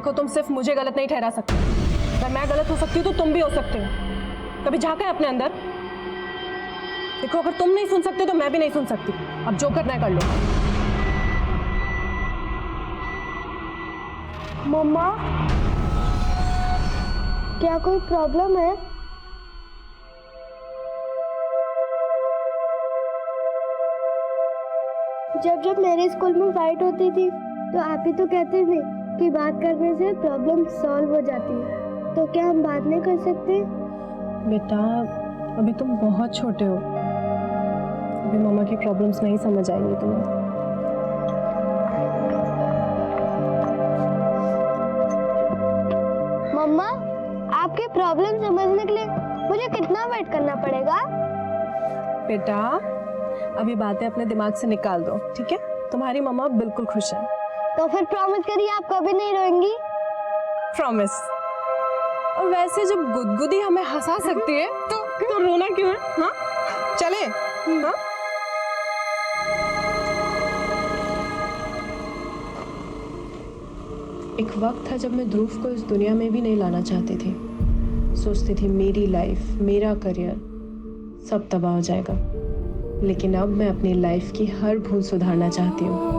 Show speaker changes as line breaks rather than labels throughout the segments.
देखो, तुम सिर्फ मुझे गलत नहीं ठहरा सकते। अगर मैं गलत हो सकती हूँ तो तुम भी हो सकते हो। कभी झांका है अपने अंदर? देखो, अगर तुम नहीं सुन सकते तो मैं भी नहीं सुन सकती। अब जो करना है कर लो।
मम्मा, क्या कोई प्रॉब्लम है? जब जब मेरे स्कूल में फाइट होती थी तो आप ही तो कहते थे कि बात करने से प्रॉब्लम सॉल्व हो जाती है। तो क्या हम बात नहीं कर सकते?
बेटा, अभी तुम बहुत छोटे हो। अभी मम्मा की प्रॉब्लम्स नहीं समझ आएंगी तुम्हें।
मम्मा, आपकी प्रॉब्लम समझने के लिए मुझे कितना वेट करना पड़ेगा?
बेटा, अभी बातें अपने दिमाग से निकाल दो, ठीक है? तुम्हारी मम्मा बिल्कुल खुश है।
तो फिर प्रॉमिस करिए आप कभी नहीं रोएंगी।
प्रॉमिस। और वैसे जब गुदगुदी हमें हंसा सकती है तो रोना क्यों है? हाँ, चले। हाँ? एक वक्त था जब मैं ध्रुव को इस दुनिया में भी नहीं लाना चाहती थी। सोचती थी मेरी लाइफ, मेरा करियर सब तबाह हो जाएगा। लेकिन अब मैं अपनी लाइफ की हर भूल सुधारना चाहती हूँ।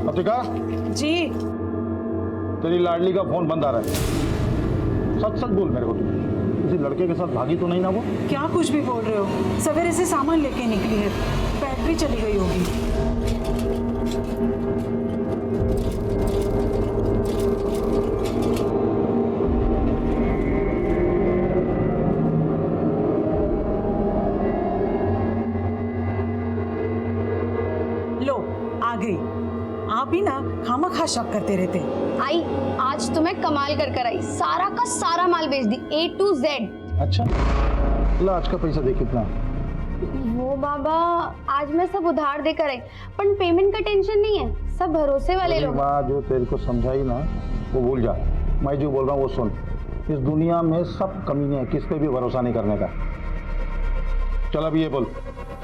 अतिका
जी।
तेरी लाडली का फोन बंद आ रहा है। सच सच बोल मेरे को, तू किसी लड़के के साथ भागी तो नहीं ना वो?
क्या कुछ भी बोल रहे हो? सवेरे से सामान लेके निकली है, बैटरी चली गई होगी। लो आ गई। आप ही ना खामखा शक करते रहते।
आई आज तुम्हें कमाल कर आई, सारा का सारा माल बेच दी A to Z।
अच्छा, ला आज का पैसा दे कितना?
वो बाबा, आज मैं सब उधार देकर आई, पर पेमेंट का टेंशन नहीं है, सब भरोसे वाले लोग।
माँ जो तेरे को समझाई ना वो भूल जा। मैं जो बोल रहा हूँ वो सुन। इस दुनिया में सब कमीने हैं, किस पे भी भरोसा नहीं करने का। चल अब ये बोल,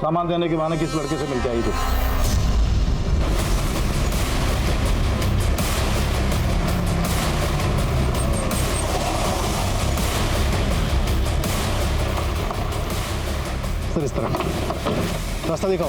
सामान देने के बहाने किस लड़के से मिल के आई तू?
सर इस तरह रास्ता दिखाओ।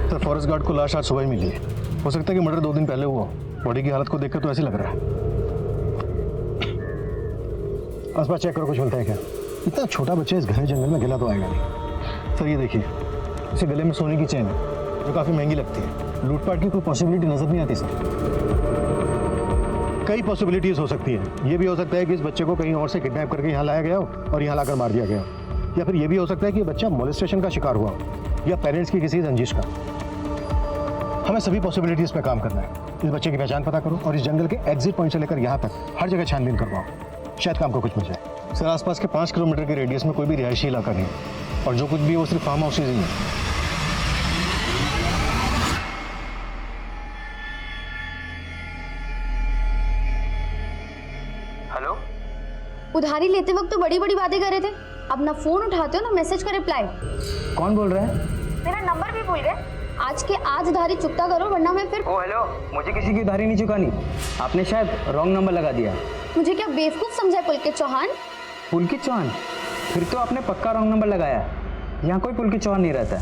सर फॉरेस्ट गार्ड को लाश आज सुबह ही मिली है। हो सकता है कि मर्डर 2 दिन पहले हुआ। बॉडी की हालत को देखकर तो ऐसे लग रहा है। आसपास चेक करो, कुछ मिलता है क्या? इतना छोटा बच्चा इस घने जंगल में गिला तो आएगा नहीं। सर ये देखिए, इसे गले में सोने की चेन है जो काफ़ी महंगी लगती है। लूटपाट की कोई पॉसिबिलिटी नजर नहीं आती सर। कई पॉसिबिलिटीज हो सकती है। ये भी हो सकता है कि इस बच्चे को कहीं और से किडनैप करके यहाँ लाया गया हो और यहाँ लाकर मार दिया गया हो, या फिर ये भी हो सकता है कि बच्चा मोलेस्टेशन का शिकार हुआ हो या पेरेंट्स की किसी रंजिश का। हमें सभी पॉसिबिलिटीज पे काम करना है। इस बच्चे की पहचान पता करो और इस जंगल के एग्जिट पॉइंट से लेकर यहाँ तक हर जगह छानबीन करवाओ। शायद काम को कुछ मिल जाए। सर आसपास के 5 किलोमीटर के रेडियस में कोई भी रिहायशी इलाका नहीं है और जो कुछ भी है वो सिर्फ फार्म हाउसेज ही है।
हेलो,
उधारी लेते वक्त तो बड़ी बड़ी बातें कर रहे थे, अब ना फोन उठाते हो ना मैसेज का रिप्लाई।
कौन बोल रहा है?
मेरा नंबर भी भूल गए। आज के आज उधारी चुकता करो वरना मैं फिर।
ओ हेलो, मुझे किसी की उधारी नहीं चुकानी। आपने शायद रॉन्ग नंबर लगा दिया।
मुझे क्या बेवकूफ समझा पुलकित चौहान?
पुलकित चौहान? फिर तो आपने पक्का रॉन्ग नंबर लगाया। यहाँ कोई पुलकित चौहान नहीं रहता।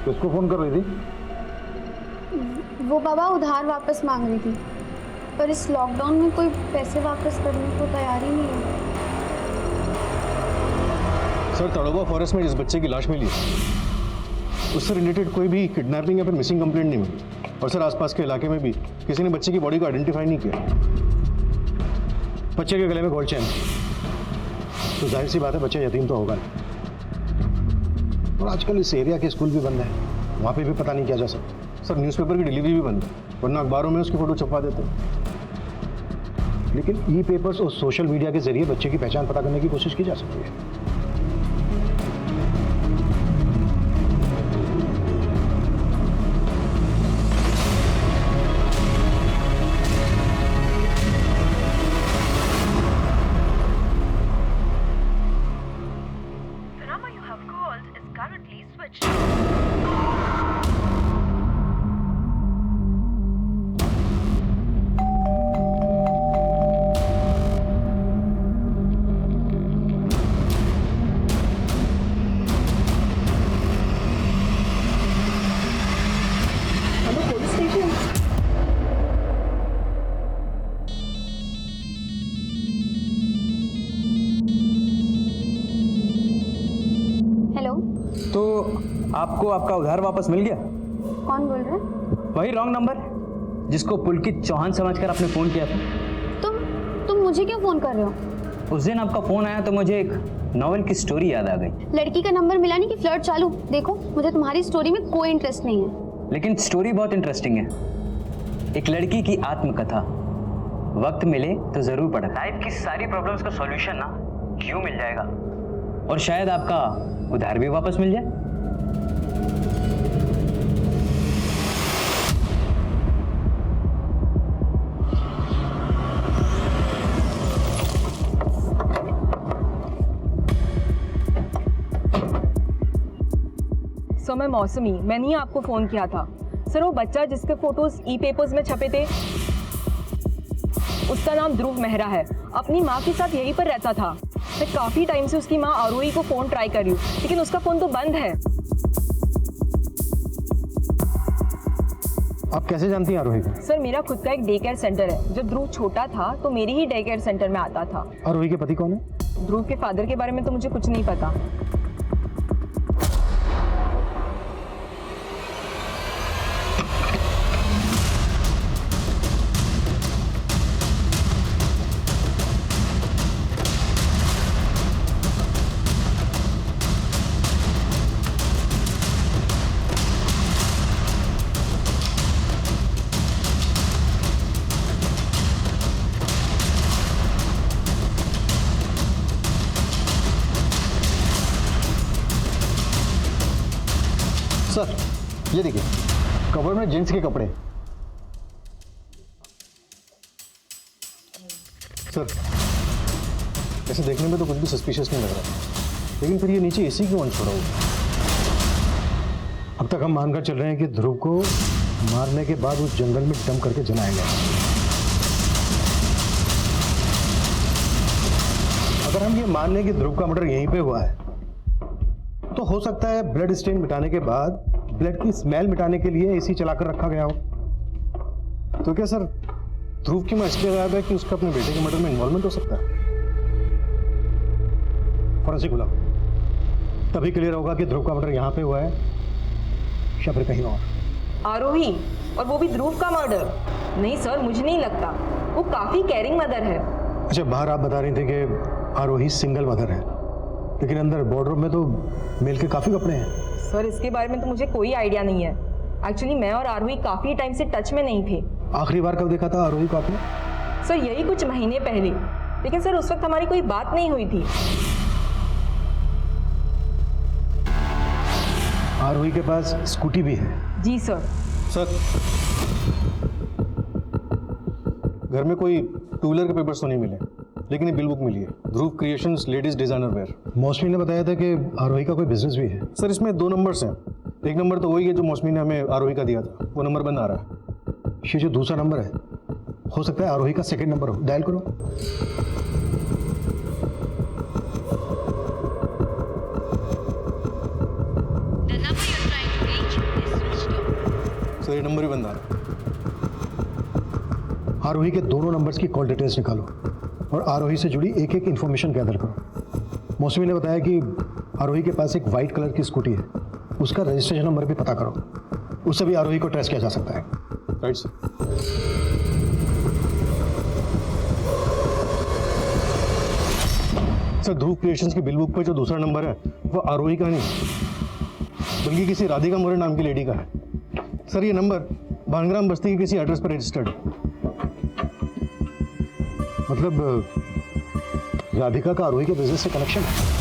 किसको फोन कर रही थी?
वो बाबा उधार वापस मांग रही थी, पर इस लॉकडाउन में कोई पैसे वापस करने को तैयार ही नहीं है।
सर तड़ोबा फॉरेस्ट में जिस बच्चे की लाश मिली उससे रिलेटेड कोई भी किडनैपिंग या फिर मिसिंग कंप्लेंट नहीं मिली। और सर आसपास के इलाके में भी किसी ने बच्चे की बॉडी को आइडेंटिफाई नहीं किया। बच्चे के गले में गोल्ड चेन, तो जाहिर सी बात है बच्चा यतीम तो होगा। और आजकल इस एरिया के स्कूल भी बंद है, वहाँ पे भी पता नहीं क्या जा सकता। सर न्यूज़पेपर की डिलीवरी भी बंद है, वरना अखबारों में उसकी फ़ोटो छपवा देते हैं। लेकिन ई पेपर्स और सोशल मीडिया के जरिए बच्चे की पहचान पता करने की कोशिश की जा सकती है।
हेलो,
तो आपको आपका उधार वापस मिल गया?
कौन बोल रहा है?
वही रॉन्ग नंबर जिसको पुलकित चौहान समझकर आपने फ़ोन किया था।
तुम मुझे क्यों फ़ोन कर रहे हो?
उस दिन आपका फ़ोन आया तो मुझे एक नॉवेल की स्टोरी याद आ गई।
लड़की का नंबर मिला नहीं कि फ्लर्ट चालू? देखो, मुझे तुम्हारी स्टोरी में कोई इंटरेस्ट नहीं है।
लेकिन स्टोरी बहुत इंटरेस्टिंग है। एक लड़की की आत्मकथा। वक्त मिले तो ज़रूर पढ़ना। लाइफ की सारी प्रॉब्लम्स का सॉल्यूशन ना क्यों मिल जाएगा, और शायद आपका उधार भी वापस मिल जाए।
सर मैं मौसमी, मैंने ही आपको फ़ोन किया था। सर वो बच्चा जिसके फोटोज ई पेपर्स में छपे थे, उसका नाम ध्रुव मेहरा है। अपनी माँ के साथ यहीं पर रहता था। मैं काफ़ी टाइम से उसकी माँ आरोही को फ़ोन ट्राई कर रही हूँ, लेकिन उसका फ़ोन तो बंद है।
आप कैसे जानती हैं आरोही को?
सर मेरा खुद का एक डे केयर सेंटर है। जब ध्रुव छोटा था तो मेरे ही डे केयर सेंटर में आता था।
आरोही के पति कौन है?
ध्रुव के फादर के बारे में तो मुझे कुछ नहीं पता।
सर ये देखिए, कवर में जेंट्स के कपड़े। सर ऐसे देखने में तो कुछ भी सस्पिशियस नहीं लग रहा, लेकिन फिर ये नीचे एसी क्यों ऑन छोड़ा हुआ? अब तक हम मानकर चल रहे हैं कि ध्रुव को मारने के बाद उस जंगल में डंप करके जलाया गया। अगर हम ये मान लें कि ध्रुव का मर्डर यहीं पे हुआ है, तो हो सकता है ब्लड स्टेन मिटाने के बाद ब्लड की स्मेल मिटाने के लिए एसी चलाकर रखा गया हो। तो क्या सर ध्रुव की मां इसलिए गायब है कि उसका अपने बेटे के मर्डर में इन्वॉल्वमेंट हो सकता है? फॉरेंसिक बुलाओ, तभी क्लियर होगा कि ध्रुव का मर्डर यहाँ पे हुआ है या फिर कहीं और।
आरोही, और वो भी ध्रुव का मर्डर? नहीं सर, मुझे नहीं लगता। वो काफ़ी केयरिंग मदर है।
अच्छा, बाहर आप बता रही थी कि आरोही सिंगल मदर है, लेकिन अंदर वार्डरोब में तो मेल के काफ़ी कपड़े हैं।
सर इसके बारे में तो मुझे कोई आइडिया नहीं है। एक्चुअली मैं और आरोही काफ़ी टाइम से टच में नहीं थे।
आखिरी बार कब देखा था आरोही को आपने?
सर यही कुछ महीने पहले, लेकिन सर उस वक्त हमारी कोई बात नहीं हुई थी।
आरोही के पास स्कूटी भी है?
जी सर।
सर घर में कोई टू व्हीलर के पेपर्स तो नहीं मिले, लेकिन ये बिल बुक मिली है, ध्रुव क्रिएशंस लेडीज डिजाइनर वेयर। मौसमी ने बताया था कि आरोही का कोई बिजनेस भी है। सर इसमें 2 नंबर्स हैं। एक नंबर तो वही है जो मौसमी ने हमें आरोही का दिया था, वो नंबर बंद आ रहा है। ये जो दूसरा नंबर है, हो सकता है आरोही का सेकंड नंबर हो। डायल करो। सर ये नंबर ही बंद आ रहा है। आरोही के दोनों नंबर्स की कॉल डिटेल्स निकालो और आरोही से जुड़ी एक एक इन्फॉर्मेशन गैदर करो। मौसमी ने बताया कि आरोही के पास एक वाइट कलर की स्कूटी है, उसका रजिस्ट्रेशन नंबर भी पता करो, उससे भी आरोही को ट्रेस किया जा सकता है। Right sir. सर ध्रुव क्रिएशंस की बिल बुक पर जो दूसरा नंबर है वो आरोही का नहीं, बल्कि किसी राधिका मोरे नाम की लेडी का है। सर ये नंबर भानग्राम बस्ती के किसी एड्रेस पर रजिस्टर्ड है। मतलब राधिका का आरोही के बिजनेस से कनेक्शन है।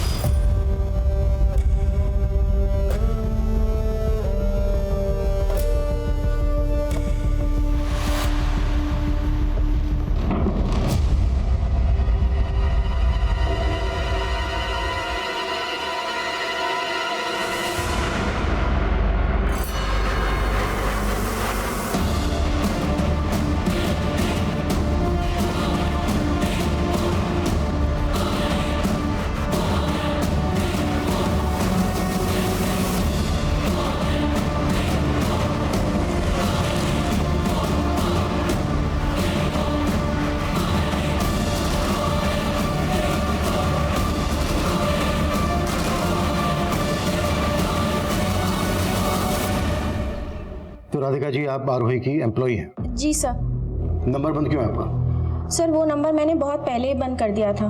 तो राधिका जी आप आरोही की एम्प्लॉय हैं?
जी सर।
नंबर बंद क्यों है आपका?
सर वो नंबर मैंने बहुत पहले ही बंद कर दिया था,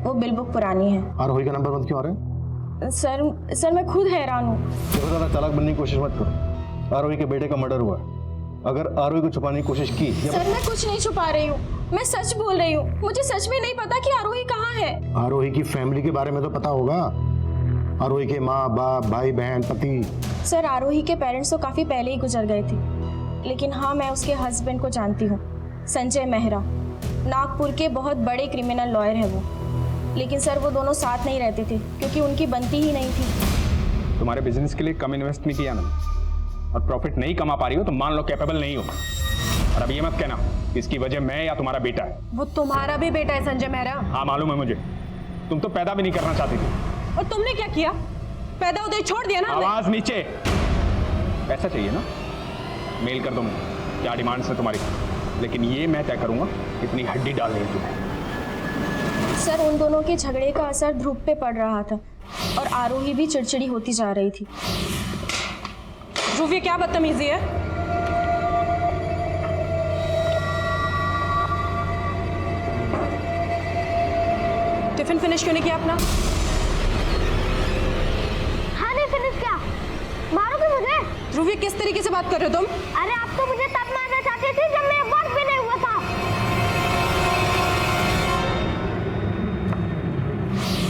वो बिल बुक पुरानी है।
आरोही का नंबर बंद क्यों आ रहा है?
सर मैं खुद हैरान हूँ।
देखो ज़्यादा चालाक बनने की कोशिश मत करो। आरोही के बेटे का मर्डर हुआ है। अगर आरोही को छुपाने की कोशिश की
सर मैं कुछ नहीं छुपा रही हूँ, मैं सच बोल रही हूँ। मुझे सच में नहीं पता कि आरोही कहाँ है।
आरोही की फैमिली के बारे में तो पता होगा। आरोही के माँ बाप भाई बहन पति।
सर आरोही के पेरेंट्स तो काफ़ी पहले ही गुजर गए थे, लेकिन हाँ मैं उसके हस्बैंड को जानती हूँ, संजय मेहरा। नागपुर के बहुत बड़े क्रिमिनल लॉयर है वो। लेकिन सर वो दोनों साथ नहीं रहते थे क्योंकि उनकी बनती ही नहीं थी।
तुम्हारे बिजनेस के लिए कम इन्वेस्ट नहीं किया मैंने और प्रॉफिट नहीं कमा पा रही हो तो मान लो कैपेबल नहीं हो। और अब ये मत कहना कि इसकी वजह मैं या तुम्हारा बेटा है।
वो तुम्हारा भी बेटा है संजय मेहरा।
हाँ मालूम है मुझे, तुम तो पैदा भी नहीं करना चाहती थी।
और तुमने क्या किया? पैदा होते ही छोड़ दिया ना हमने।
आवाज नीचे। पैसा चाहिए ना, मेल कर दो मुझे, क्या डिमांड है तुम्हारी, लेकिन ये मैं तय करूंगा कितनी हड्डी डाल रही तुम्हें।
सर उन दोनों के झगड़े का असर ध्रुव पे पड़ रहा था और आरोही भी चिड़चिड़ी होती जा रही थी।
ध्रुव ये क्या बदतमीजी है? टिफिन फिनिश क्यों नहीं किया अपना?
हाँ नहीं फिनिश क्या? मारोगे मुझे?
ध्रुव ये किस तरीके से बात कर रहे हो तुम?
अरे आप तो मुझे तब मारना चाहते थे जब मैं वर्क भी नहीं हुआ था।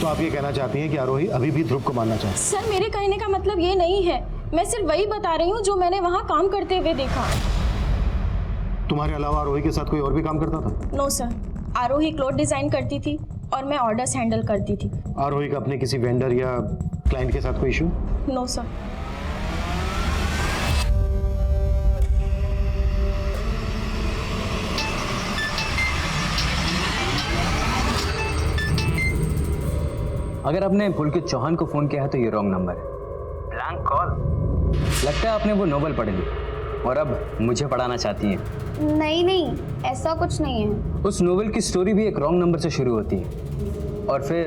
तो आप ये कहना चाहती हैं कि आरोही अभी भी ध्रुव को मारना चाहती है?
सर मेरे कहने का मतलब ये नहीं है, मैं सिर्फ वही बता रही हूँ जो मैंने वहाँ काम करते हुए देखा।
तुम्हारे अलावा आरोही के साथ कोई और भी काम करता था?
नो सर, आरोही क्लोथ डिजाइन करती थी और मैं ऑर्डर्स हैंडल करती थी।
आरोही का अपने किसी वेंडर या क्लाइंट के साथ कोई इशू?
No sir.
अगर आपने पुलकित चौहान को फोन किया है तो ये रॉन्ग नंबर है। Blank call. लगता है आपने वो नोवेल पढ़ ली और अब मुझे पढ़ाना चाहती हैं।
नहीं, ऐसा कुछ नहीं है।
उस नोवेल की स्टोरी भी एक रॉन्ग नंबर से शुरू होती है और फिर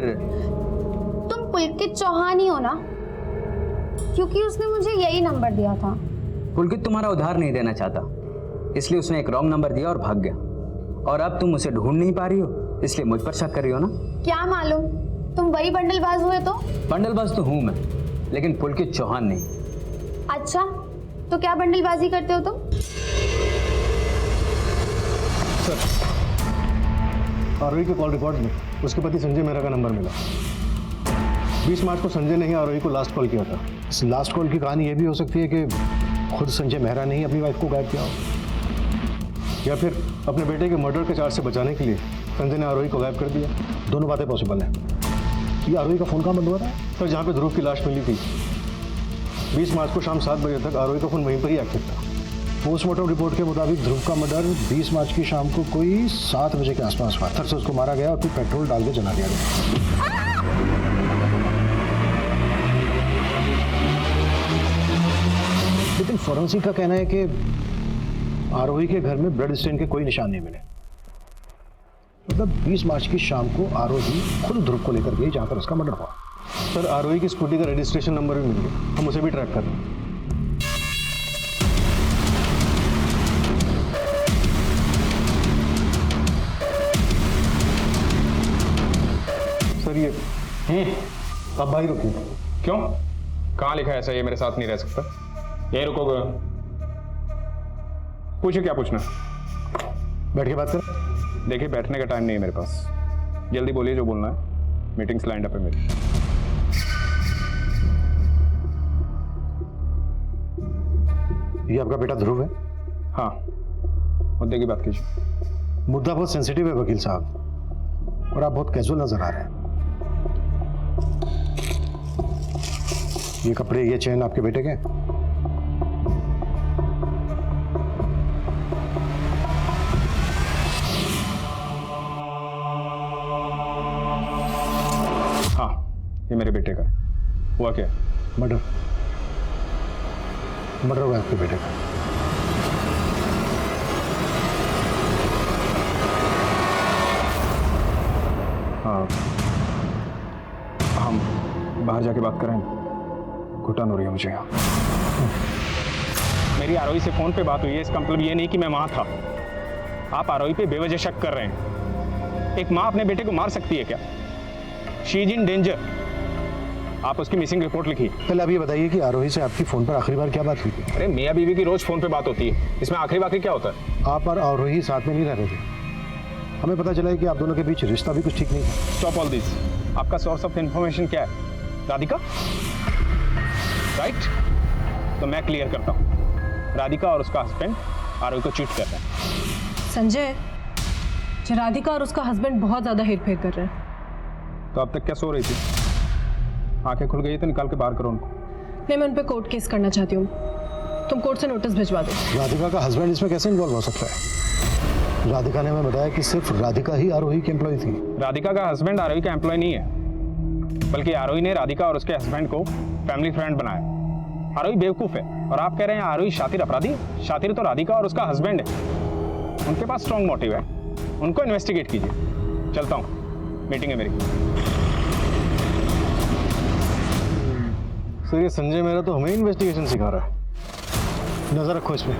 तुम पुलकित चौहान ही हो ना? क्योंकि उसने मुझे यही नंबर दिया था।
पुलकित तुम्हारा उधार नहीं देना चाहता, इसलिए उसने एक रॉन्ग नंबर दिया और भाग गया। और अब तुम उसे ढूंढ नहीं पा रही हो, इसलिए मुझ पर शक कर रही हो ना?
क्या मालूम, तुम वही बंडलबाज हुए तो?
बंडलबाज तो हूं मैं, लेकिन पुलकित चौहान नहीं।
अच्छा, तो क्या बंडलबाजी करते हो तुम?
आरोही के कॉल रिकॉर्ड में उसके पति संजय मेहरा का नंबर मिला। 20 मार्च को संजय ने ही आरोही को लास्ट कॉल किया था। इस लास्ट कॉल की कहानी ये भी हो सकती है कि खुद संजय मेहरा ने ही अपनी वाइफ को गायब किया हो, या फिर अपने बेटे के मर्डर के चार्ज से बचाने के लिए संजय ने आरोही को गायब कर दिया। दोनों बातें पॉसिबल हैं। ये आरोही का फ़ोन कहाँ बंद हुआ था? सर जहाँ पे ध्रुव की लाश मिली थी 20 मार्च को शाम 7 बजे तक आरोही का फ़ोन वहीं पर ही एक्टिव था। पोस्टमार्टम रिपोर्ट के मुताबिक ध्रुव का मर्डर 20 मार्च की शाम को कोई 7 बजे के आसपास हुआ। पत्थर से उसको मारा गया और फिर पेट्रोल डाल के जला दिया गया। लेकिन फॉरेंसिक का कहना है कि आरोही के घर में ब्लड स्टेन के कोई निशान नहीं मिले। मतलब 20 मार्च की शाम को आरोही खुद ध्रुव को लेकर गई जहां पर उसका मर्डर हुआ। सर आरोही की स्कूटी का रजिस्ट्रेशन नंबर भी मिल गया, हम उसे भी ट्रैक कर रहे हैं। सर ये आप भाई रुकिए।
क्यों? कहाँ लिखा है ऐसा ये मेरे साथ नहीं रह सकता? ये रुकोगे? पूछो क्या पूछना?
बैठ के बात कर।
देखिए बैठने का टाइम नहीं है मेरे पास, जल्दी बोलिए जो बोलना है, मीटिंग्स लाइंड अप है मेरी।
ये आपका बेटा ध्रुव है?
हाँ, मुद्दे की बात कीजिए।
मुद्दा बहुत सेंसिटिव है वकील साहब, और आप बहुत कैजुअल नजर आ रहे हैं। ये कपड़े, ये चेन आपके बेटे के?
हाँ, ये मेरे बेटे का। हुआ क्या?
मर्डर हुआ आपके बेटे का।
हाँ, हम बाहर जाके बात करें, घुटन हो रही है मुझे यहाँ। मेरी आरोही से फोन पे बात हुई है, इसका मतलब ये नहीं कि मैं वहां था। आप आरोही पे बेवजह शक कर रहे हैं। एक माँ अपने बेटे को मार सकती है क्या? She is in danger. आप उसकी मिसिंग रिपोर्ट लिखी।
पहले आप ये बताइए कि आरोही से आपकी फोन पर आखिरी बार क्या बात हुई थी?
अरे मियाँ बीवी की रोज फोन पे बात होती है, इसमें आखिरी बात क्या होता है?
आप और आरोही साथ में नहीं रह रहे थे। हमें पता चला है कि आप दोनों के बीच रिश्ता भी कुछ ठीक नहीं था।
Stop all this. आपका सोर्स ऑफ इंफॉर्मेशन क्या है? राधिका? राइट? तो मैं क्लियर करता हूँ। राधिका और उसका हस्बैंड आरोही को चीट कर रहे हैं।
संजय, राधिका और उसका हस्बैंड बहुत ज्यादा हेरफेर कर रहे हैं।
तो अब तक क्या सो रही थी? आंखें खुल गई तो निकाल के बाहर करो उनको।
नहीं, मैं उन पे कोर्ट केस करना चाहती हूँ। तुम कोर्ट से नोटिस भिजवा दो।
राधिका का हस्बैंड इसमें कैसे इन्वॉल्व हो सकता है? राधिका ने हमें बताया कि सिर्फ राधिका ही आरोही की एम्प्लॉय थी।
राधिका का हस्बैंड आरोही का एम्प्लॉय नहीं है, बल्कि आरोही ने राधिका और उसके हस्बैंड को फैमिली फ्रेंड बनाया। आरोही बेवकूफ है और आप कह रहे हैं आरोही शातिर अपराधी? शातिर तो राधिका और उसका हस्बैंड है। उनके पास स्ट्रॉन्ग मोटिव है, उनको इन्वेस्टिगेट कीजिए। चलता हूँ, मीटिंग है मेरी।
सर ये संजय मेहरा तो हमें इन्वेस्टिगेशन सिखा रहा है। नजर रखो इसमें।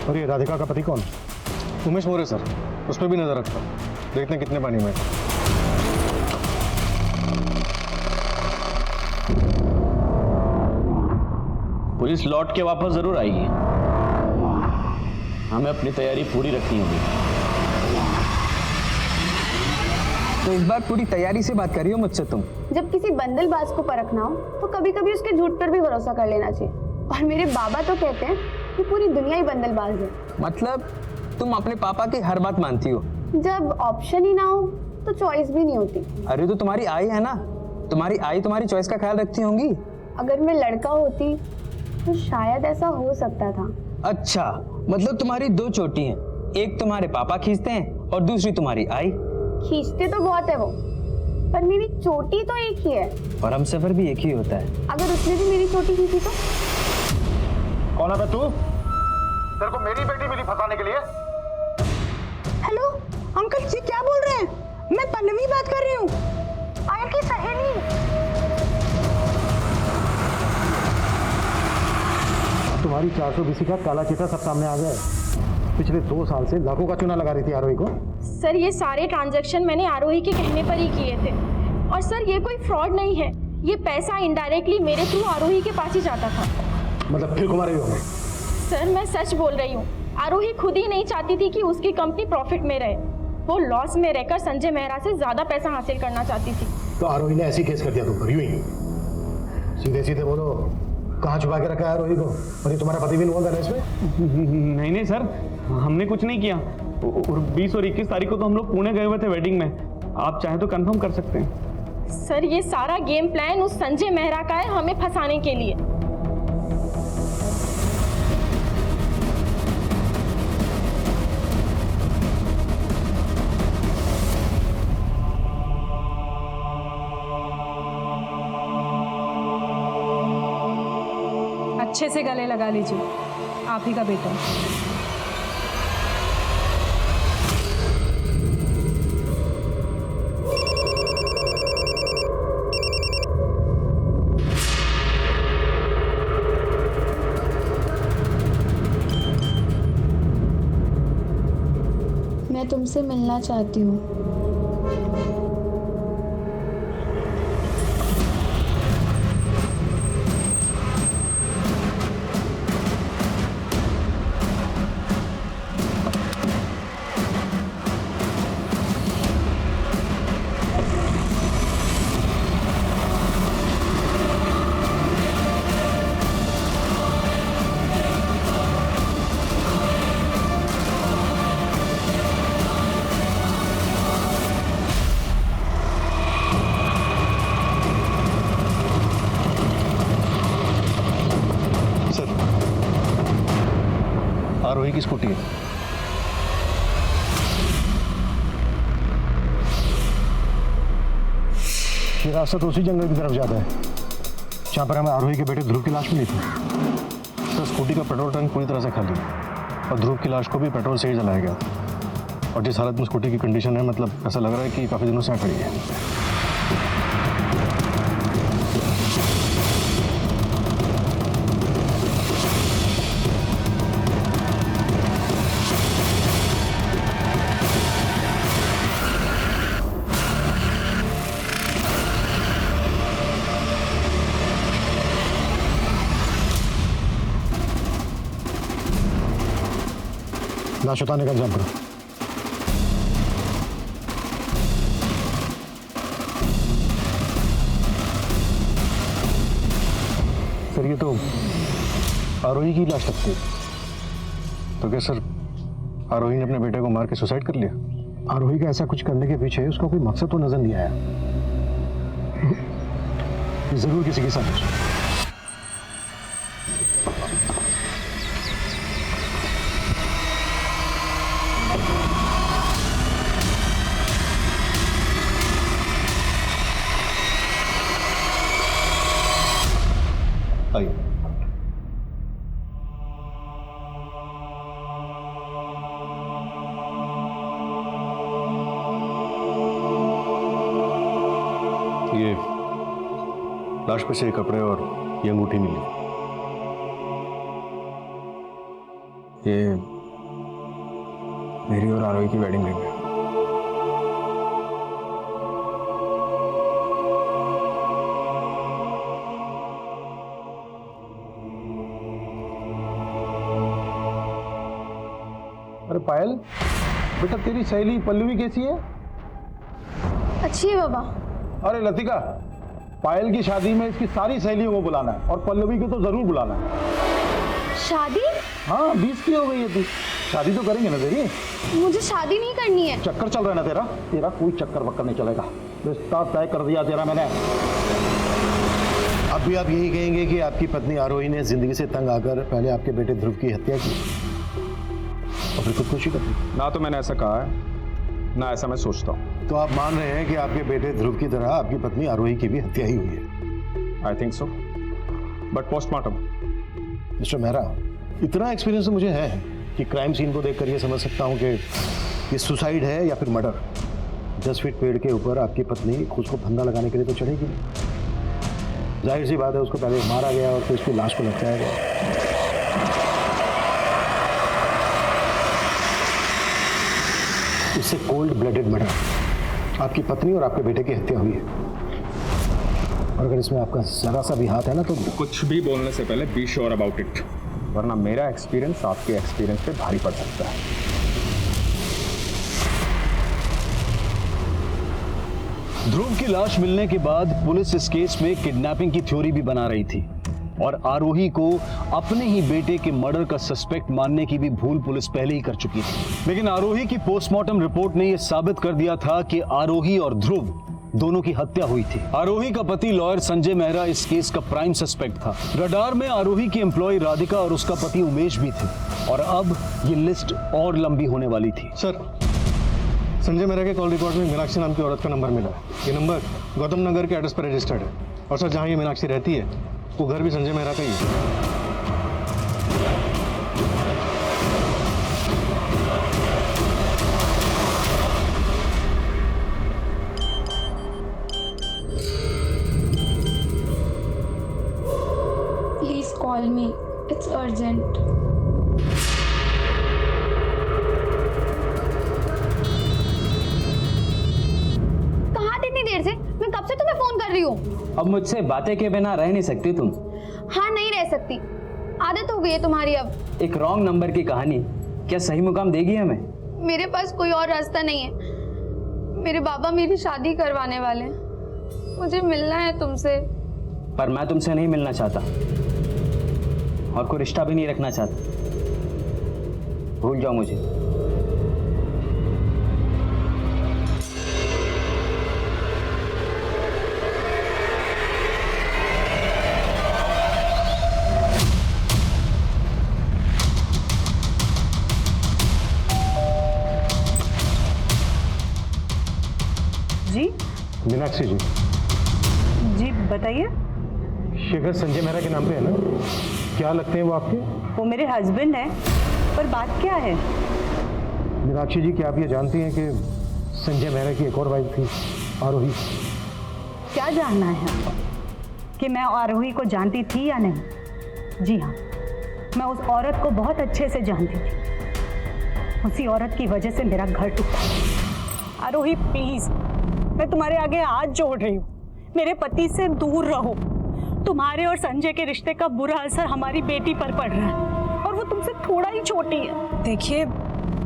और ये राधिका का पति कौन? उमेश मोरे सर, उस पर भी नजर रखो। देखते हैं कितने पानी में।
पुलिस लौट के वापस जरूर आएगी, हमें अपनी तैयारी पूरी रखनी होगी।
तो इस बार पूरी तैयारी से बात करियो मुझसे तुम।
जब किसी बंदलबाज को परखना हो तो कभी कभी उसके झूठ पर भी भरोसा कर लेना चाहिए। और मेरे बाबा तो कहते हैं कि पूरी दुनिया ही बंदलबाज है।
मतलब तुम अपने पापा की हर बात मानती हो?
जब ऑप्शन ही ना हो तो चॉइस भी नहीं होती।
अरे तो तुम्हारी आई है ना, तुम्हारी आई तुम्हारी चॉइस का ख्याल रखती होंगी।
अगर मैं लड़का होती तो शायद ऐसा हो सकता था।
अच्छा, मतलब तुम्हारी दो चोटी हैं, एक तुम्हारे पापा खींचते हैं और दूसरी तुम्हारी आई।
खींचते तो बहुत है वो, पर मेरी चोटी तो एक ही है।
और हम सफर भी एक ही होता है।
अगर उसने भी मेरी चोटी खींची तो?
कौन है बे तू? तेरे को मेरी बेटी मिली फंसाने के लिए?
हेलो अंकल जी, क्या बोल रहे हैं? मैं पल्लवी बात कर रही हूँ, आयल की सहेली।
तुम्हारी 420 का काला चिट्ठा सब सामने आ गया है। पिछले 2 साल से लाखों का चूना लगा रही थी आरोही को।
सर ये सारे ट्रांजैक्शन मैंने आरोही के कहने पर ही किए थे। और सर ये कोई फ्रॉड नहीं है, ये पैसा इनडायरेक्टली मेरे थ्रू आरोही के पास ही जाता था।
मतलब फिर घुमा रही हो?
सर मैं सच बोल रही हूँ, आरोही खुद ही नहीं चाहती थी कि उसकी कंपनी प्रॉफिट में रहे। वो लॉस में रहकर संजय मेहरा से ज्यादा पैसा हासिल करना चाहती थी।
तो आरोही ने ऐसी केस कर दिया तुम पर, यूं ही? सीधे सीधे बोलो, कहाँ छुपा के रखा है आरोही को? और ये तुम्हारा पति भी इन्वॉल्व है इसमें?
नहीं सर, हमने कुछ नहीं किया। और 20 और 21 तारीख को तो हम लोग पुणे गए हुए थे वेडिंग में। आप चाहे तो कंफर्म कर सकते हैं।
सर ये सारा गेम प्लान उस संजय मेहरा का है, हमें फंसाने के लिए।
अच्छे से गले लगा लीजिए, आप ही का बेटा।
मैं तुमसे मिलना चाहती हूँ।
की स्कूटी है। ये रास्ता तो उसी जंगल की तरफ जाता है जहाँ पर हमें आरोही के बेटे ध्रुव की लाश मिली थी। तो स्कूटी का पेट्रोल टैंक पूरी तरह से खाली है और ध्रुव की लाश को भी पेट्रोल से ही जलाया गया था। और जिस हालत में स्कूटी की कंडीशन है, मतलब ऐसा लग रहा है कि काफ़ी दिनों से खड़ी है। लाश उतारने का इंतजाम करो। सर ये तो आरोही की लाश लगती है। तो क्या सर आरोही ने अपने बेटे को मार के सुसाइड कर लिया? आरोही का ऐसा कुछ करने के पीछे उसका कोई मकसद तो नजर नहीं आया। जरूर किसी की साजिश। आइए। ये लाश पे से कपड़े और ये अंगूठी मिली।
ये मेरी और आरोही की वेडिंग रिंग है।
अरे पायल, बेटा तेरी सहेली पल्लवी कैसी है?
अच्छी है बाबा।
अरे लतिका, पायल की शादी में इसकी सारी सहेलियों को बुलाना है और पल्लवी को तो जरूर बुलाना है।
शादी?
हाँ, 20 की हो गई है तू। शादी तो करेंगे ना तेरी।
मुझे शादी नहीं करनी है।
चक्कर चल रहा है ना तेरा? तेरा कोई चक्कर वक्कर नहीं चलेगा। रिश्ता तय कर दिया तेरा मैंने।
अब भी आप यही कहेंगे कि आपकी पत्नी आरोही ने जिंदगी से तंग आकर पहले आपके बेटे ध्रुव की हत्या की और फिर खुदकुशी कर दी?
ना तो मैंने ऐसा कहा है, ना ऐसा मैं सोचता हूँ।
तो आप मान रहे हैं कि आपके बेटे ध्रुव की तरह आपकी पत्नी आरोही की भी हत्या ही हुई है?
I think so, but postmortem.
Mister Mehra, इतना एक्सपीरियंस तो मुझे है कि क्राइम सीन को देखकर ये समझ सकता हूँ कि ये सुसाइड है या फिर मर्डर। 10 फीट पेड़ के ऊपर आपकी पत्नी खुद को फंदा लगाने के लिए तो चढ़ेगी नहीं। जाहिर सी बात है, उसको पहले मारा गया और फिर उसकी लाश को लटकाया गया। इससे कोल्ड ब्लडेड मर्डर, आपकी पत्नी और आपके बेटे की हत्या हुई है। और अगर इसमें आपका जरा सा भी हाथ है ना, तो
कुछ भी बोलने से पहले बी श्योर अबाउट इट, वरना मेरा एक्सपीरियंस आपके एक्सपीरियंस पे भारी पड़ सकता है।
ध्रुव की लाश मिलने के बाद पुलिस इस केस में किडनैपिंग की थ्योरी भी बना रही थी और आरोही को अपने ही बेटे के मर्डर का सस्पेक्ट मानने की भी भूल पुलिस पहले ही कर चुकी थी। लेकिन आरोही की पोस्टमार्टम रिपोर्ट ने यह साबित कर दिया था कि आरोही और ध्रुव दोनों की हत्या हुई थी। आरोही का पति लॉयर संजय मेहरा इस केस का प्राइम सस्पेक्ट था। रडार में आरोही की एम्प्लॉय राधिका और उसका पति उमेश भी थे और अब ये लिस्ट और लंबी होने वाली थी।
सर, संजय मेहरा के कॉल रिकॉर्ड में मीनाक्षी नाम की औरत का नंबर मिला है। ये नंबर गौतम नगर के एड्रेस पर रजिस्टर्ड है और सर जहाँ ये मीनाक्षी रहती है वो घर भी संजय मेहरा का ही है।
Please call me, it's urgent.
कहाँ थे इतनी देर से? मैं कब से तुम्हें फोन कर रही हूँ।
अब मुझसे बातें के बिना रह नहीं सकती तुम।
हाँ, नहीं रह सकती, आदत हो गई है तुम्हारी अब।
एक रॉन्ग नंबर की कहानी क्या सही मुकाम देगी हमें?
मेरे पास कोई और रास्ता नहीं है। मेरे बाबा मेरी शादी करवाने वाले हैं। मुझे मिलना है तुमसे।
पर मैं तुमसे नहीं मिलना चाहता और कोई रिश्ता भी नहीं रखना चाहता। भूल जाओ मुझे।
बताइए।
शेखर संजय मेहरा के नाम पे है ना? क्या लगते हैं वो आपके?
वो मेरे हस्बैंड हैं, पर बात क्या है?
मीनाक्षी जी, क्या आप ये जानती हैं कि संजय मेहरा की एक और वाइफ थी, आरोही?
क्या जानना है आपको कि मैं आरोही को जानती थी या नहीं? जी हाँ, मैं उस औरत को बहुत अच्छे से जानती थी। उसी औरत की वजह से मेरा घर टूटा। आरोही प्लीज, मैं तुम्हारे आगे हाथ जोड़ रही हूँ, मेरे पति से दूर रहो। तुम्हारे और संजय के रिश्ते का बुरा असर हमारी बेटी पर पड़ रहा है, और वो तुमसे थोड़ा ही छोटी है।
देखिए,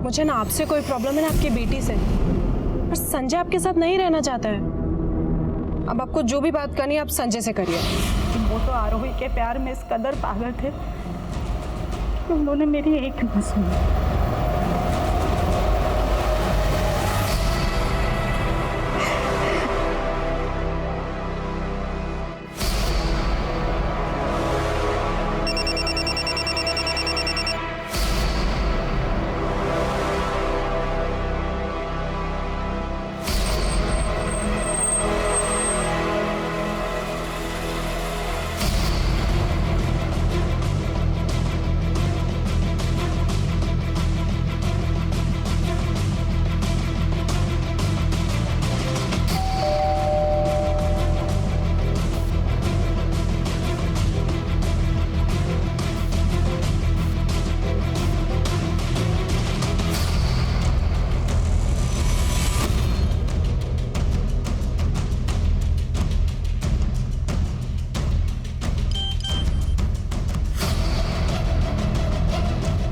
मुझे ना आपसे कोई प्रॉब्लम है ना आपकी बेटी से, पर संजय आपके साथ नहीं रहना चाहता है। अब आपको जो भी बात करनी है आप संजय से करिए।
वो तो आरोही के प्यार में इस कदर पागल थे कि उन्होंने मेरी एक न सुनी।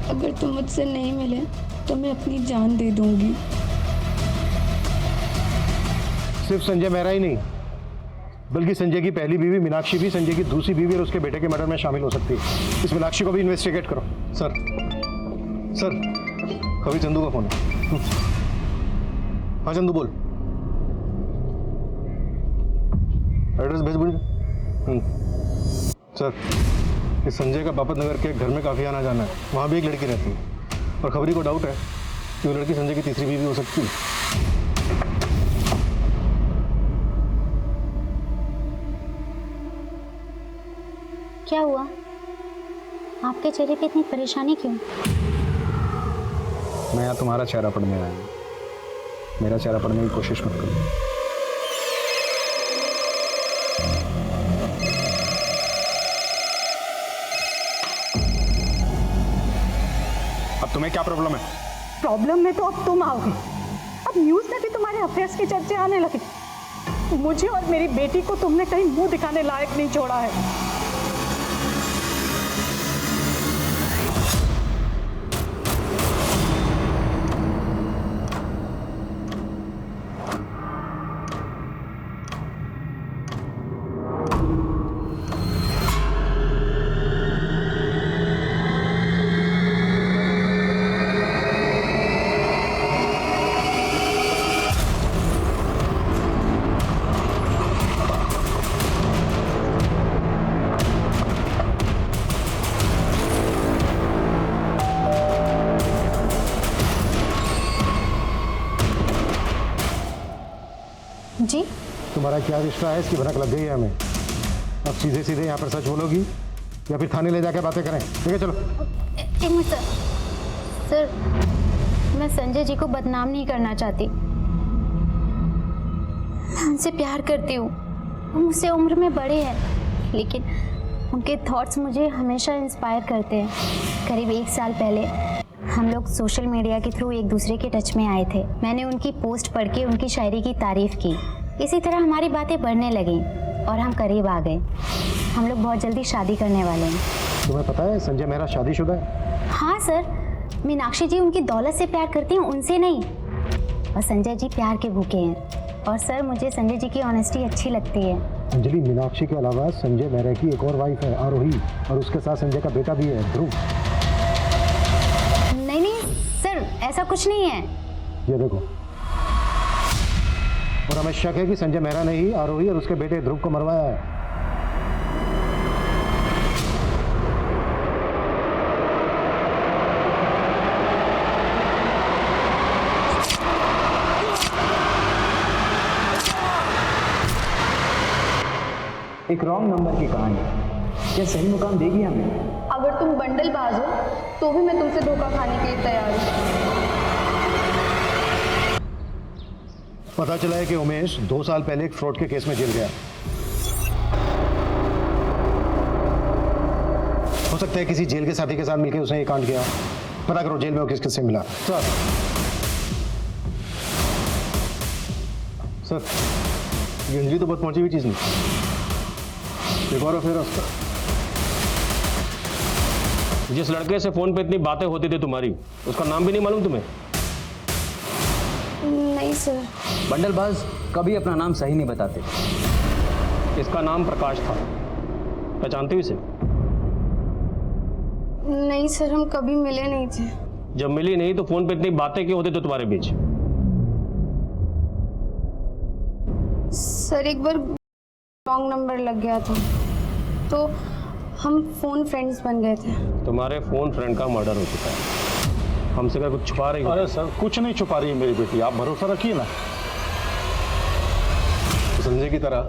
अगर तुम मुझसे नहीं मिले तो मैं अपनी जान दे दूंगी।
सिर्फ संजय मेहरा ही नहीं, बल्कि संजय की पहली बीवी मीनाक्षी भी संजय की दूसरी बीवी और उसके बेटे के मर्डर में शामिल हो सकती है। इस मीनाक्षी को भी इन्वेस्टिगेट करो। सर, कभी चंदू का फोन है। हाँ चंदू बोल। एड्रेस भेज बोल। सर, इस संजय का बापत नगर के घर में काफ़ी आना जाना है, वहाँ भी एक लड़की रहती है और खबरी को डाउट है कि वो लड़की संजय की तीसरी बीवी हो सकती है।
क्या हुआ? आपके चेहरे पे इतनी परेशानी क्यों?
मैं यहाँ तुम्हारा चेहरा पढ़ने आया हूँ, मेरा चेहरा पढ़ने की कोशिश मत करो। अब तुम्हें क्या प्रॉब्लम है?
प्रॉब्लम में तो अब तुम आओगे। अब न्यूज़ में भी तुम्हारे अफेयर्स की चर्चे आने लगे। मुझे और मेरी बेटी को तुमने कहीं मुंह दिखाने लायक नहीं छोड़ा है।
जी,
तुम्हारा क्या रिश्ता है, इसकी भनक लग गई है हमें। अब सीधे सीधे यहाँ पर सच बोलोगी या फिर थाने ले जाकर बातें करें? ठीक है, चलो।
एक मिनट सर, मैं संजय जी को बदनाम नहीं करना चाहती। मैं उनसे प्यार करती हूँ, वो मुझसे उम्र में बड़े हैं, लेकिन उनके थॉट्स मुझे हमेशा इंस्पायर करते हैं। करीब 1 साल पहले हम लोग सोशल मीडिया के थ्रू एक दूसरे के टच में आए थे। मैंने उनकी पोस्ट पढ़ के उनकी शायरी की तारीफ की। इसी तरह हमारी बातें बढ़ने लगीं और हम करीब आ गए। हम लोग बहुत जल्दी शादी करने वाले हैं।
तुम्हें पता है संजय मेहरा शादीशुदा है?
हाँ सर, मीनाक्षी जी उनकी दौलत से प्यार करती हैं, उनसे नहीं। और संजय जी प्यार के भूखे हैं। और सर, मुझे संजय जी की ऑनेस्टी अच्छी लगती है।
अंजलि, मीनाक्षी के अलावा संजय मेहरा की एक और वाइफ है, आरोही, और उसके साथ संजय का बेटा भी है, ध्रुव।
नहीं सर, ऐसा कुछ नहीं है।
ये देखो, और हमें शक है कि संजय मेहरा ने ही आरोही और उसके बेटे ध्रुव को मरवाया है।
एक रॉन्ग नंबर की कहानी क्या सही मुकाम देगी हमें?
अगर तुम बंडल बाज हो तो भी मैं तुमसे धोखा खाने के लिए तैयार हूँ।
पता चला है कि उमेश 2 साल पहले एक फ्रॉड के केस में जेल गया। हो सकता है किसी जेल के साथी के साथ मिलकर उसने ये कांड किया। पता करो जेल में वो किस किससे मिला। सर ये अंजलि तो बहुत पहुंची हुई चीज नहीं। एक और अफेयर है उसका।
जिस लड़के से फोन पे इतनी बातें होती थी तुम्हारी, उसका नाम भी नहीं मालूम तुम्हें?
नहीं सर।
बंडलबाज कभी अपना नाम सही नहीं बताते।
इसका नाम प्रकाश था, पहचानते हो इसे?
नहीं सर, हम कभी मिले नहीं थे।
जब मिली नहीं तो फोन पे इतनी बातें क्यों होती थी तुम्हारे बीच?
सर एक बार रॉन्ग नंबर लग गया था तो हम फोन फ्रेंड्स बन गए थे।
तुम्हारे फोन फ्रेंड का मर्डर हो चुका है, हमसे क्या कुछ छुपा रही हो?
अरे सर कुछ नहीं छुपा रही है मेरी बेटी, आप भरोसा रखिए ना।
संजय की तरह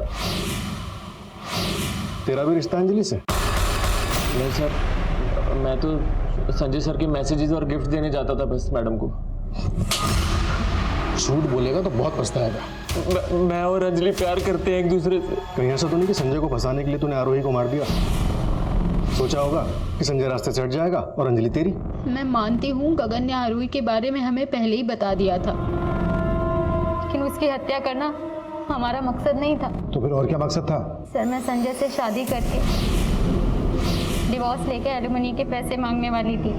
तेरा भी रिश्ता अंजलि से?
नहीं सर, मैं तो संजय सर के मैसेजेस और गिफ्ट देने जाता था बस मैडम को।
झूठ बोलेगा तो बहुत पछताएगा।
मैं और अंजलि प्यार करते हैं एक दूसरे से।
कहीं ऐसा तो नहीं कि संजय को फंसाने के लिए तूने आरोही को मार दिया? सोचा होगा कि संजय रास्ते से हट जाएगा और अंजलि तेरी।
मैं मानती हूँ गगन ने आरोही के बारे में हमें पहले ही बता दिया था,
लेकिन उसकी हत्या करना हमारा मकसद नहीं था।
तो फिर और क्या मकसद था?
सर मैं संजय से शादी करके डिवोर्स लेके एलिमनी के पैसे मांगने वाली थी।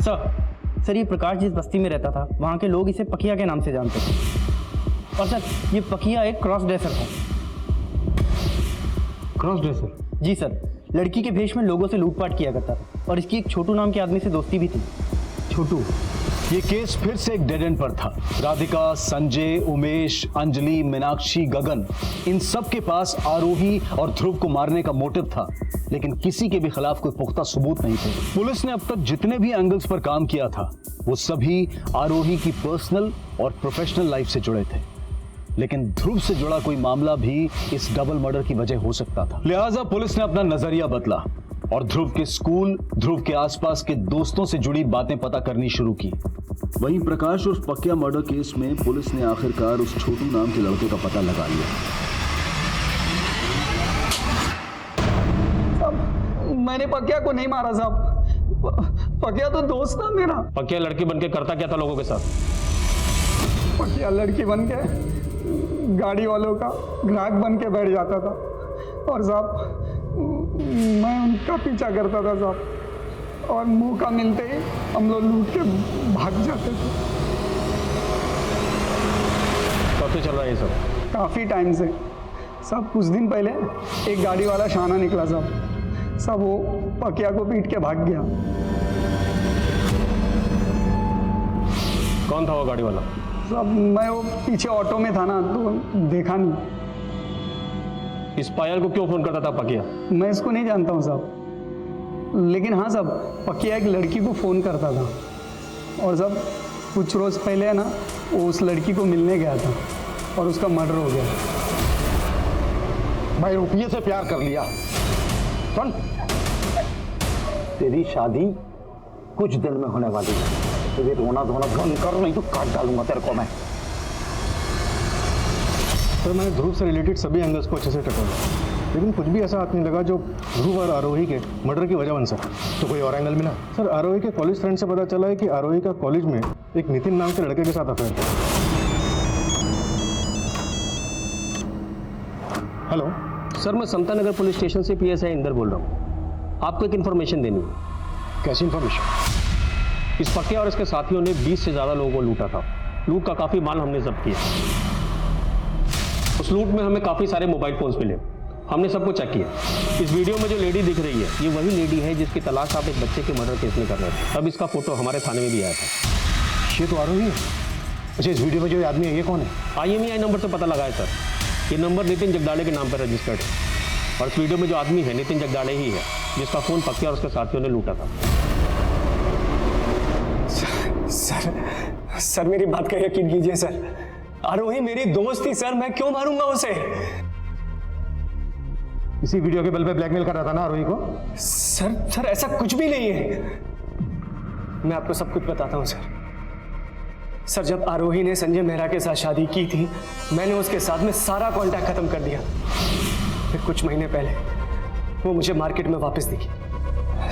सर ये प्रकाश जिस बस्ती में रहता था वहाँ के लोग इसे पकिया के नाम से जानते थे। और सर ये पकिया एक क्रॉस ड्रेसर था।
Cross dresser?
जी सर, लड़की के भेष में लोगों से लूटपाट किया करता था और इसकी एक छोटू नाम के आदमी से दोस्ती भी थी।
छोटू?
ये केस फिर से एक डेड एंड पर था। राधिका, संजय, उमेश, अंजलि, मीनाक्षी, गगन, इन सब के पास आरोही और ध्रुव को मारने का मोटिव था, लेकिन किसी के भी खिलाफ कोई पुख्ता सबूत नहीं थे। पुलिस ने अब तक जितने भी एंगल्स पर काम किया था वो सभी आरोही की पर्सनल और प्रोफेशनल लाइफ से जुड़े थे, लेकिन ध्रुव से जुड़ा कोई मामला भी इस डबल मर्डर की वजह हो सकता था। लिहाजा पुलिस ने अपना नजरिया बदला और ध्रुव के स्कूल, ध्रुव के आसपास के दोस्तों से जुड़ी बातें पता करनी शुरू की। वहीं प्रकाश और पकिया मर्डर केस में पुलिस ने आखिरकार उस छोटू नाम के लड़के का पता लगा लिया।
मैंने पकिया को नहीं मारा साहब, पकिया तो दोस्त था मेरा।
पकिया लड़की बनके करता क्या था लोगों के साथ?
पकिया लड़की बन के गाड़ी वालों का ग्राहक बन के बैठ जाता था और साहब मैं उनका पीछा करता था साहब, और मौका मिलते ही हम लोग लूट के भाग जाते थे।
कब से चल रहा है ये सब?
काफ़ी टाइम से सब। कुछ दिन पहले एक गाड़ी वाला शाना निकला साहब, सब वो पकिया को पीट के भाग गया।
कौन था वो गाड़ी वाला?
सब मैं वो पीछे ऑटो में था ना तो देखा नहीं।
इस पायल को क्यों फोन करता था पकिया?
मैं इसको नहीं जानता हूँ साहब, लेकिन हाँ साहब पकिया एक लड़की को फ़ोन करता था और सब कुछ रोज़ पहले है ना वो उस लड़की को मिलने गया था और उसका मर्डर हो गया।
भाई रुपये से प्यार कर लिया। सुन, तेरी शादी कुछ दिन में होने वाली है, तो ये रोना धोना बंद कर, नहीं तो काट डालूंगा तेरे को मैं।
सर मैंने ध्रुव से रिलेटेड सभी एंगल्स को अच्छे से टटोला, लेकिन कुछ भी ऐसा हाथ नहीं लगा जो ध्रुव और आरोही के मर्डर की वजह बन सके। तो कोई और एंगल मिला? सर आरोही के कॉलेज फ्रेंड से पता चला है कि आरोही का कॉलेज में एक नितिन नाम के लड़के के साथ अफेयर था। हेलो
सर, मैं समता नगर पुलिस स्टेशन से PSI इंदर बोल रहा हूँ। आपको एक इन्फॉर्मेशन देनी है।
कैसी इन्फॉर्मेशन?
इस पकिया और इसके साथियों ने 20 से ज़्यादा लोगों को लूटा था। लूट का काफ़ी माल हमने जब्त किया। उस लूट में हमें काफ़ी सारे मोबाइल फोन्स मिले, हमने सबको चेक किया। इस वीडियो में जो लेडी दिख रही है ये वही लेडी है जिसकी तलाश आप एक बच्चे के मर्डर केस में कर रहे थे। अब इसका फोटो हमारे थाने में भी आया था।
ये तो आरोही है। अच्छा इस वीडियो में जो आदमी है ये कौन है?
IMEI नंबर से पता लगा है सर। ये नंबर नितिन जगदाले के नाम पर रजिस्टर्ड है और इस वीडियो में जो आदमी है नितिन जगदाले ही है जिसका फ़ोन पकिया और उसके साथियों ने लूटा था।
सर
सर मेरी बात का यकीन कीजिए सर, आरोही मेरी दोस्त थी सर, मैं क्यों मारूंगा उसे?
इसी वीडियो के बल पे ब्लैकमेल कर रहा था ना आरोही को?
सर ऐसा कुछ भी नहीं है, मैं आपको सब कुछ बताता हूँ सर। सर जब आरोही ने संजय मेहरा के साथ शादी की थी, मैंने उसके साथ में सारा कांटेक्ट खत्म कर दिया। फिर कुछ महीने पहले वो मुझे मार्केट में वापस दिखी।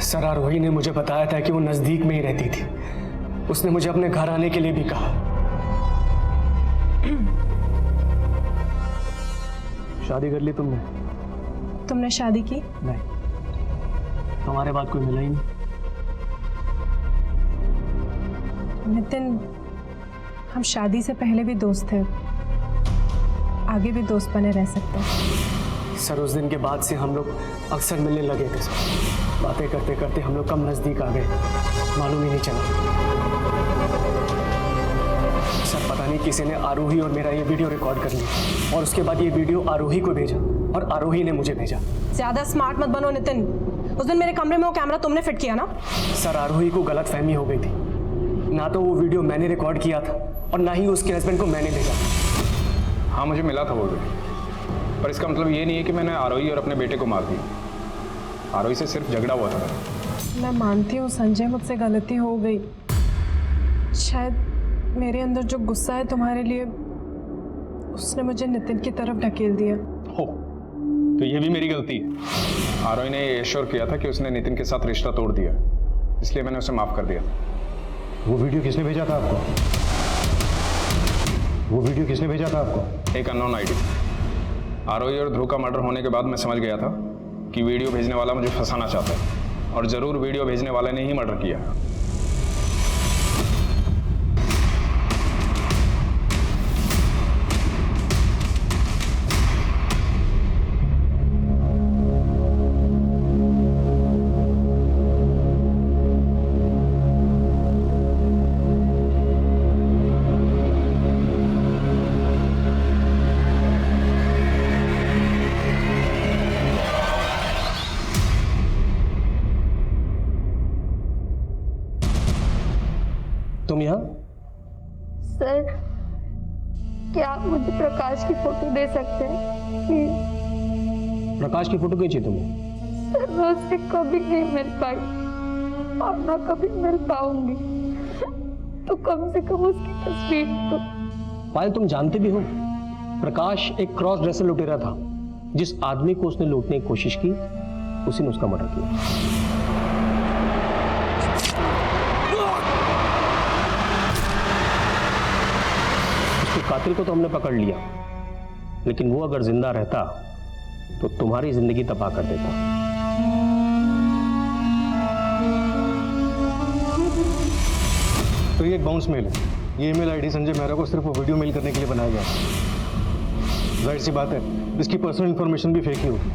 सर आरोही ने मुझे बताया था कि वो नजदीक में ही रहती थी। उसने मुझे अपने घर आने के लिए भी कहा।
शादी कर ली तुमने?
तुमने शादी की?
नहीं, हमारे बाद कोई मिला ही नहीं।
नितिन, हम शादी से पहले भी दोस्त थे, आगे भी दोस्त बने रह सकते हैं।
सर उस दिन के बाद से हम लोग अक्सर मिलने लगे थे सर। बातें करते करते हम लोग कम नज़दीक आ गए, मालूम ही नहीं चला। सर पता नहीं किसी ने आरोही और मेरा ये वीडियो रिकॉर्ड कर लिया और उसके बाद ये वीडियो आरोही को भेजा और आरोही ने मुझे भेजा।
ज्यादा स्मार्ट मत बनो नितिन। उस दिन मेरे कमरे में वो कैमरा तुमने फिट किया ना?
सर आरोही को गलत फहमी हो गई थी। ना तो वो वीडियो मैंने रिकॉर्ड किया था और ना ही उसके हस्बैंड को मैंने भेजा।
हाँ मुझे मिला था वो वीडियो, पर इसका मतलब ये नहीं है कि मैंने आरोही और अपने बेटे को मार दिया। आरोही से सिर्फ झगड़ा हुआ था।
मैं मानती हूँ संजय, मुझसे गलती हो गई। शायद मेरे अंदर जो गुस्सा है तुम्हारे लिए, उसने मुझे नितिन की तरफ ढकेल दिया।
हो तो ये भी मेरी गलती है। आरोही ने ये एश्योर किया था कि उसने नितिन के साथ रिश्ता तोड़ दिया, इसलिए मैंने उसे माफ कर दिया।
वो वीडियो किसने भेजा था आपको? वो वीडियो किसने भेजा था आपको?
एक अननोन आईडी। आरोही और ध्रुव का मर्डर होने के बाद मैं समझ गया था कि वीडियो भेजने वाला मुझे फंसाना चाहता है, और जरूर वीडियो भेजने वाले ने ही मर्डर किया।
तुम यहाँ?
सर क्या आप मुझे प्रकाश की फोटो दे सकते हैं प्लीज?
प्रकाश की फोटो खींची तुमने?
सर मैं उससे कभी नहीं मिल पाई और ना कभी मिल पाऊंगी, तो कम से कम उसकी तस्वीर तो।
पायल तुम जानते भी हो प्रकाश एक क्रॉस ड्रेसर लुटेरा था। जिस आदमी को उसने लूटने की कोशिश की उसी ने उसका मर्डर किया। कातिल को तो हमने पकड़ लिया, लेकिन वो अगर जिंदा रहता तो तुम्हारी जिंदगी तबाह कर देता।
तो ये एक बाउंस मेल है। ये ईमेल आईडी संजय मेहरा को सिर्फ वो वीडियो मेल करने के लिए बनाया गया। जाहिर सी बात है इसकी पर्सनल इंफॉर्मेशन भी फेक ही होगी,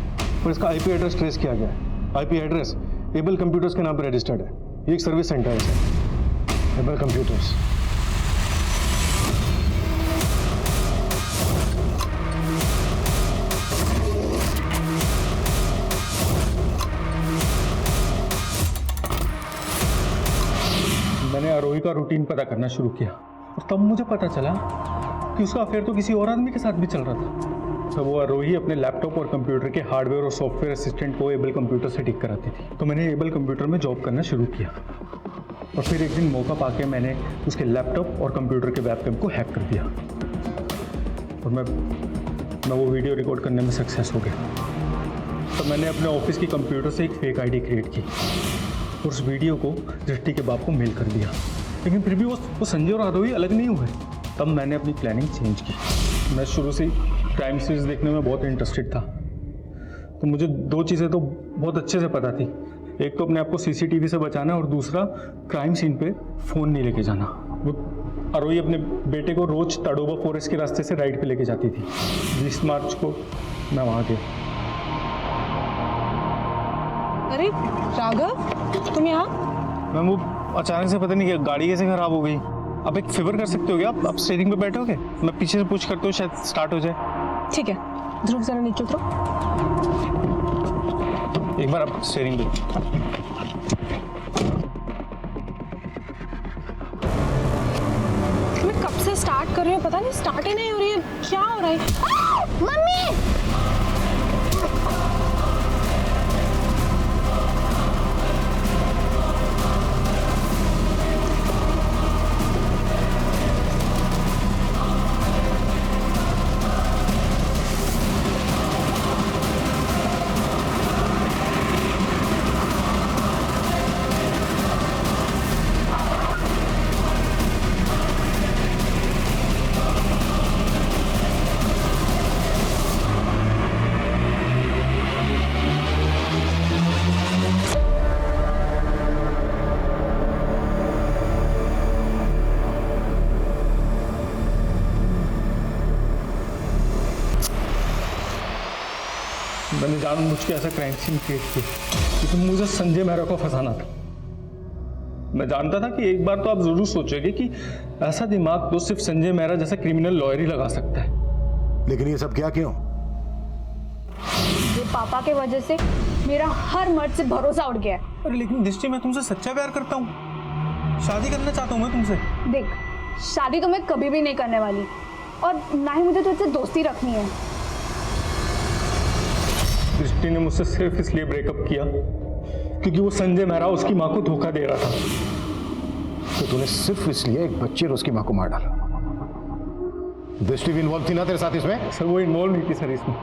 पर इसका आईपी एड्रेस ट्रेस किया गया है। आईपी एड्रेस एबल कंप्यूटर्स के नाम पर रजिस्टर्ड है। ये एक सर्विस सेंटर है, एबल कंप्यूटर्स।
मैंने आरोही का रूटीन पता करना शुरू किया और तब मुझे पता चला कि उसका अफेयर तो किसी और आदमी के साथ भी चल रहा था। तो वो आरोही अपने लैपटॉप और कंप्यूटर के हार्डवेयर और सॉफ्टवेयर असिस्टेंट को एबल कंप्यूटर से ठीक कराती थी। तो मैंने एबल कंप्यूटर में जॉब करना शुरू किया और फिर एक दिन मौका पाके मैंने उसके लैपटॉप और कंप्यूटर के वेबकैम को हैक कर दिया और मैं वो वीडियो रिकॉर्ड करने में सक्सेस हो गया। तो मैंने अपने ऑफिस की कंप्यूटर से एक फेक आईडी क्रिएट की और उस वीडियो को दृष्टि के बाप को मेल कर दिया। लेकिन फिर भी वो संजय और आरोही अलग नहीं हुए। तब मैंने अपनी प्लानिंग चेंज की। मैं शुरू से ही क्राइम सीरीज देखने में बहुत इंटरेस्टेड था, तो मुझे दो चीज़ें तो बहुत अच्छे से पता थी। एक तो अपने आप को सीसीटीवी से बचाना और दूसरा क्राइम सीन पे फ़ोन नहीं लेके जाना। वो आरोही अपने बेटे को रोज़ ताडोबा फॉरेस्ट के रास्ते से राइड पे लेके जाती थी। 20 मार्च को मैं वहाँ गया।
अरे राघव, तुम यहाँ?
मैम वो अचानक से पता नहीं क्या गाड़ी कैसे खराब हो गई। आप एक फेवर कर सकते हो क्या? आप स्टीयरिंग पे बैठोगे, मैं पीछे से पुश करता हूँ, शायद स्टार्ट हो जाए।
ठीक है, ध्रुव जरा नीचे उतरो।
एक बार आप स्टीयरिंग पे।
कर रही हूँ, पता नहीं स्टार्ट ही नहीं हो रही है, क्या हो रहा है?
मम्मी
मैंने जानबूझ के ऐसा क्राइम सीन क्रिएट किया क्योंकि मुझे संजय मेहरा को फंसाना था। मैं जानता था कि एक बार तो आप जरूर सोचोगे कि ऐसा दिमाग तो सिर्फ संजय मेहरा जैसा क्रिमिनल लॉयर ही लगा सकता है।
लेकिन ये सब क्या क्यों?
ये पापा के वजह से मेरा हर मर्द से भरोसा उठ गया है।
अरे लेकिन दृष्टि, मैं तुमसे सच्चा प्यार करता हूँ, शादी करना चाहता हूँ मैं तुमसे।
देख, शादी तो मैं कभी भी नहीं करने वाली और ना ही मुझे तुझसे दोस्ती रखनी है।
दृष्टि ने मुझसे सिर्फ इसलिए ब्रेकअप किया क्योंकि वो संजय मेहरा उसकी माँ को धोखा दे रहा था।
तो तूने सिर्फ इसलिए एक बच्चे और उसकी माँ को मार डाला? दृष्टि भी इन्वॉल्व थी ना तेरे साथ इसमें?
सर वो इन्वॉल्व नहीं थी सर इसमें,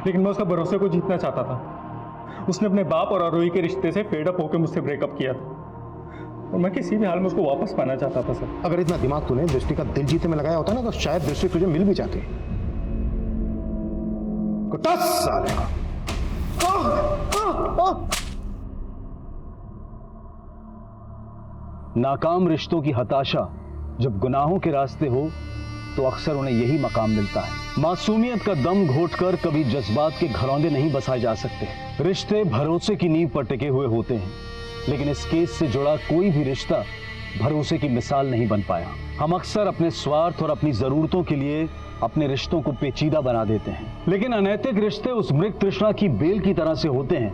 लेकिन मैं उसका भरोसे को जीतना चाहता था। उसने अपने बाप और आरोही के रिश्ते से फेड अप होकर मुझसे ब्रेकअप किया था और मैं किसी भी हाल में उसको वापस पाना चाहता था सर।
अगर इतना दिमाग तूने दृष्टि का दिल जीतने में लगाया होता ना तो शायद दृष्टि तुझे मिल भी जाती। कुत्ता साले का।
नाकाम रिश्तों की हताशा जब गुनाहों के रास्ते हो तो अक्सर उन्हें यही मकाम मिलता है। मासूमियत का दम घोटकर कभी जज्बात के घरौंदे नहीं बसाए जा सकते। रिश्ते भरोसे की नींव पर टिके हुए होते हैं, लेकिन इस केस से जुड़ा कोई भी रिश्ता भरोसे की मिसाल नहीं बन पाया। हम अक्सर अपने स्वार्थ और अपनी जरूरतों के लिए अपने रिश्तों को पेचीदा बना देते हैं, लेकिन अनैतिक रिश्ते उस मृग तृष्णा की बेल की तरह से होते हैं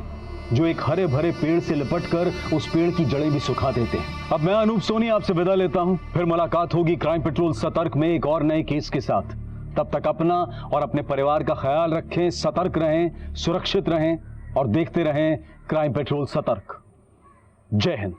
जो एक हरे भरे पेड़ से लिपटकर उस पेड़ की जड़ें भी सुखा देते हैं। अब मैं अनूप सोनी आपसे विदा लेता हूं, फिर मुलाकात होगी क्राइम पेट्रोल सतर्क में एक और नए केस के साथ। तब तक अपना और अपने परिवार का ख्याल रखें, सतर्क रहें, सुरक्षित रहें और देखते रहें क्राइम पेट्रोल सतर्क। जय हिंद।